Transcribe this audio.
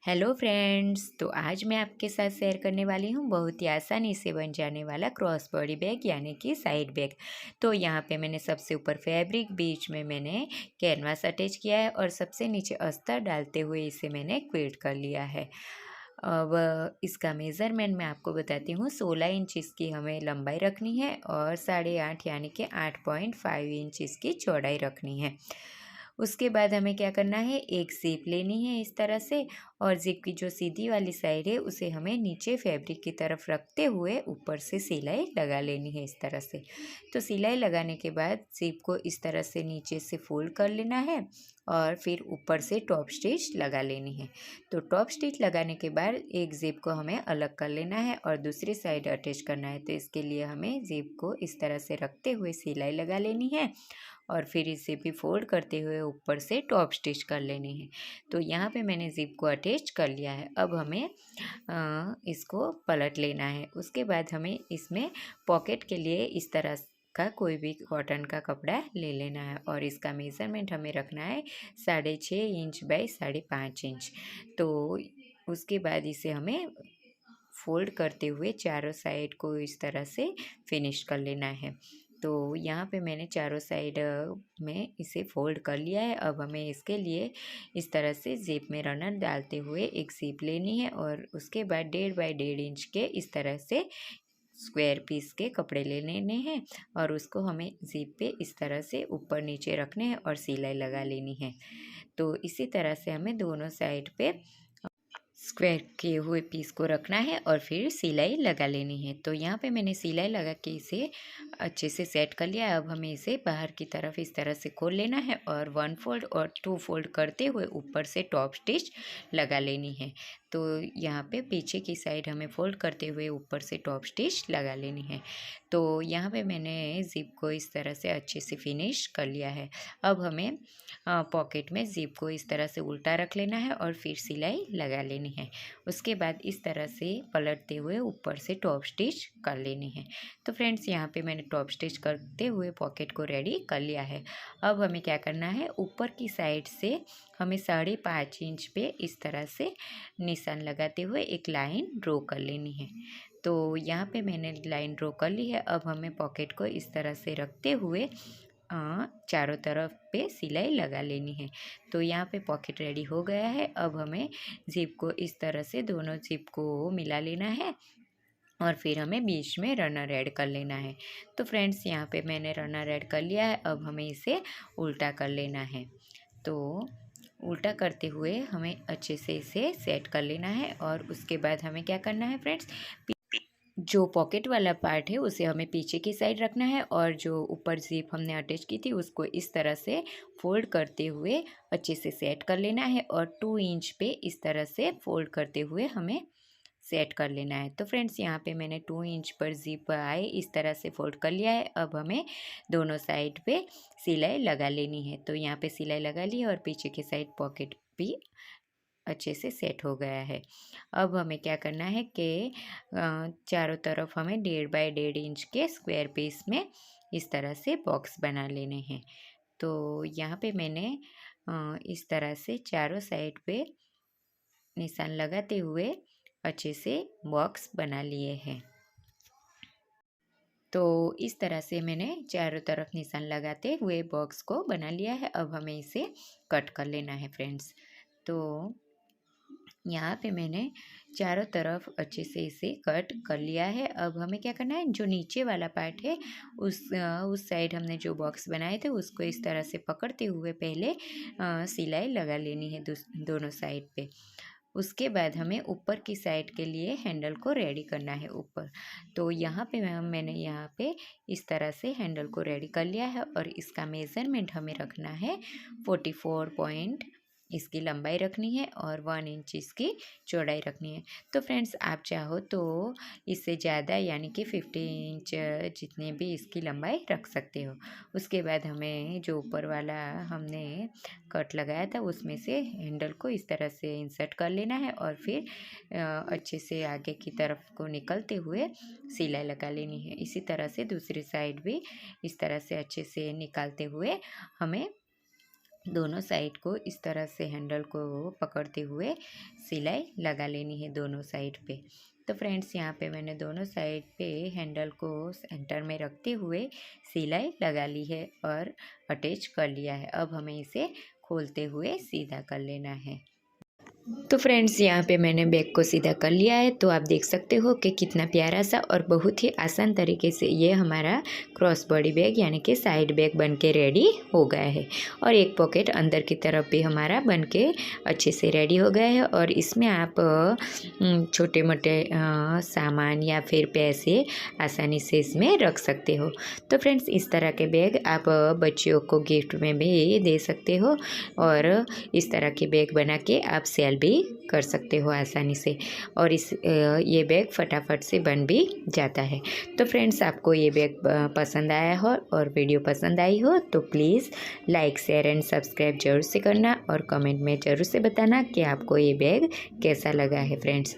Hello friends, तो आज मैं आपके साथ शेयर करने वाली हूँ बहुत ही आसानी से बन जाने वाला क्रॉस बॉडी बैग यानी कि साइड बैग। तो यहाँ पे मैंने सबसे ऊपर फैब्रिक, बीच में मैंने कैनवास अटैच किया है और सबसे नीचे अस्तर डालते हुए इसे मैंने क्विल्ट कर लिया है। अब इसका मेज़रमेंट मैं आपको बताती हूँ। 16 इंच इसकी हमें लंबाई रखनी है और 8.5 यानी कि 8.5 इंच इसकी चौड़ाई रखनी है। उसके बाद हमें क्या करना है, एक ज़िप लेनी है इस तरह से, और ज़िप की जो सीधी वाली साइड है उसे हमें नीचे फैब्रिक की तरफ रखते हुए ऊपर से सिलाई लगा लेनी है इस तरह से। तो सिलाई लगाने के बाद ज़िप को इस तरह से नीचे से फोल्ड कर लेना है और फिर ऊपर से टॉप स्टिच लगा लेनी है। तो टॉप स्टिच लगाने के बाद एक ज़िप को हमें अलग कर लेना है और दूसरी साइड अटैच करना है। तो इसके लिए हमें ज़िप को इस तरह से रखते हुए सिलाई लगा लेनी है और फिर इसे भी फोल्ड करते हुए ऊपर से टॉप स्टिच कर लेनी है। तो यहाँ पे मैंने ज़िप को अटैच कर लिया है। अब हमें इसको पलट लेना है। उसके बाद हमें इसमें पॉकेट के लिए इस तरह का कोई भी कॉटन का कपड़ा ले लेना है और इसका मेज़रमेंट हमें रखना है 6.5 इंच बाई 5.5 इंच। तो उसके बाद इसे हमें फोल्ड करते हुए चारों साइड को इस तरह से फिनिश कर लेना है। तो यहाँ पे मैंने चारों साइड में इसे फोल्ड कर लिया है। अब हमें इसके लिए इस तरह से ज़िप में रनर डालते हुए एक ज़िप लेनी है और उसके बाद 1.5 बाई 1.5 इंच के इस तरह से स्क्वायर पीस के कपड़े ले लेने हैं और उसको हमें ज़िप पे इस तरह से ऊपर नीचे रखने हैं और सिलाई लगा लेनी है। तो इसी तरह से हमें दोनों साइड पे स्क्वायर किए हुए पीस को रखना है और फिर सिलाई लगा लेनी है। तो यहाँ पे मैंने सिलाई लगा के इसे अच्छे से सेट कर लिया है। अब हमें इसे बाहर की तरफ इस तरह से खोल लेना है और 1 फोल्ड और 2 फोल्ड करते हुए ऊपर से टॉप स्टिच लगा लेनी है। तो यहाँ पे पीछे की साइड हमें फोल्ड करते हुए ऊपर से टॉप स्टिच लगा लेनी है। तो यहाँ पे मैंने ज़िप को इस तरह से अच्छे से फिनिश कर लिया है। अब हमें पॉकेट में ज़िप को इस तरह से उल्टा रख लेना है और फिर सिलाई लगा लेनी है। उसके बाद इस तरह से पलटते हुए ऊपर से टॉप स्टिच कर लेनी है। तो फ्रेंड्स, यहाँ पे मैंने टॉप स्टिच करते हुए पॉकेट को रेडी कर लिया है। अब हमें क्या करना है, ऊपर की साइड से हमें 5.5 इंच पे इस तरह से निशान लगाते हुए एक लाइन ड्रॉ कर लेनी है। तो यहाँ पे मैंने लाइन ड्रॉ कर ली है। अब हमें पॉकेट को इस तरह से रखते हुए चारों तरफ पे सिलाई लगा लेनी है। तो यहाँ पे पॉकेट रेडी हो गया है। अब हमें ज़िप को इस तरह से दोनों ज़िप को मिला लेना है और फिर हमें बीच में रनर ऐड कर लेना है। तो फ्रेंड्स, यहाँ पे मैंने रनर ऐड कर लिया है। अब हमें इसे उल्टा कर लेना है। तो उल्टा करते हुए हमें अच्छे से इसे सेट कर लेना है और उसके बाद हमें क्या करना है फ्रेंड्स, जो पॉकेट वाला पार्ट है उसे हमें पीछे की साइड रखना है और जो ऊपर ज़िप हमने अटैच की थी उसको इस तरह से फोल्ड करते हुए अच्छे से सेट कर लेना है और 2 इंच पे इस तरह से फोल्ड करते हुए हमें सेट कर लेना है। तो फ्रेंड्स, यहाँ पे मैंने 2 इंच पर ज़िप आए इस तरह से फोल्ड कर लिया है। अब हमें दोनों साइड पे सिलाई लगा लेनी है। तो यहाँ पे सिलाई लगा ली और पीछे की साइड पॉकेट भी अच्छे से सेट हो गया है। अब हमें क्या करना है कि चारों तरफ हमें 1.5 बाई 1.5 इंच के स्क्वायर पीस में इस तरह से बॉक्स बना लेने हैं। तो यहाँ पे मैंने इस तरह से चारों साइड पे निशान लगाते हुए अच्छे से बॉक्स बना लिए हैं। तो इस तरह से मैंने चारों तरफ निशान लगाते हुए बॉक्स को बना लिया है। अब हमें इसे कट कर लेना है फ्रेंड्स। तो यहाँ पे मैंने चारों तरफ अच्छे से इसे कट कर लिया है। अब हमें क्या करना है, जो नीचे वाला पार्ट है उस साइड हमने जो बॉक्स बनाए थे उसको इस तरह से पकड़ते हुए पहले सिलाई लगा लेनी है दोनों साइड पे। उसके बाद हमें ऊपर की साइड के लिए हैंडल को रेडी करना है ऊपर। तो यहाँ पे मैंने यहाँ पे इस तरह से हैंडल को रेडी कर लिया है और इसका मेज़रमेंट हमें रखना है 44 पॉइंट इसकी लंबाई रखनी है और 1 इंच इसकी चौड़ाई रखनी है। तो फ्रेंड्स, आप चाहो तो इससे ज़्यादा यानी कि 50 इंच जितने भी इसकी लंबाई रख सकते हो। उसके बाद हमें जो ऊपर वाला हमने कट लगाया था उसमें से हैंडल को इस तरह से इंसर्ट कर लेना है और फिर अच्छे से आगे की तरफ को निकलते हुए सिलाई लगा लेनी है। इसी तरह से दूसरी साइड भी इस तरह से अच्छे से निकालते हुए हमें दोनों साइड को इस तरह से हैंडल को पकड़ते हुए सिलाई लगा लेनी है दोनों साइड पे। तो फ्रेंड्स यहाँ पे मैंने दोनों साइड पे हैंडल को सेंटर में रखते हुए सिलाई लगा ली है और अटैच कर लिया है। अब हमें इसे खोलते हुए सीधा कर लेना है। तो फ्रेंड्स यहाँ पे मैंने बैग को सीधा कर लिया है। तो आप देख सकते हो कि कितना प्यारा सा और बहुत ही आसान तरीके से ये हमारा क्रॉस बॉडी बैग यानी कि साइड बैग बन के रेडी हो गया है। और एक पॉकेट अंदर की तरफ भी हमारा बन के अच्छे से रेडी हो गया है। और इसमें आप छोटे मोटे सामान या फिर पैसे आसानी से इसमें रख सकते हो। तो फ्रेंड्स इस तरह के बैग आप बच्चियों को गिफ्ट में भी दे सकते हो और इस तरह के बैग बना के आप सेल भी कर सकते हो आसानी से। और ये बैग फटाफट से बन भी जाता है। तो फ्रेंड्स आपको ये बैग पसंद आया हो और वीडियो पसंद आई हो तो please like share and subscribe जरूर से करना और कमेंट में ज़रूर से बताना कि आपको ये बैग कैसा लगा है फ्रेंड्स।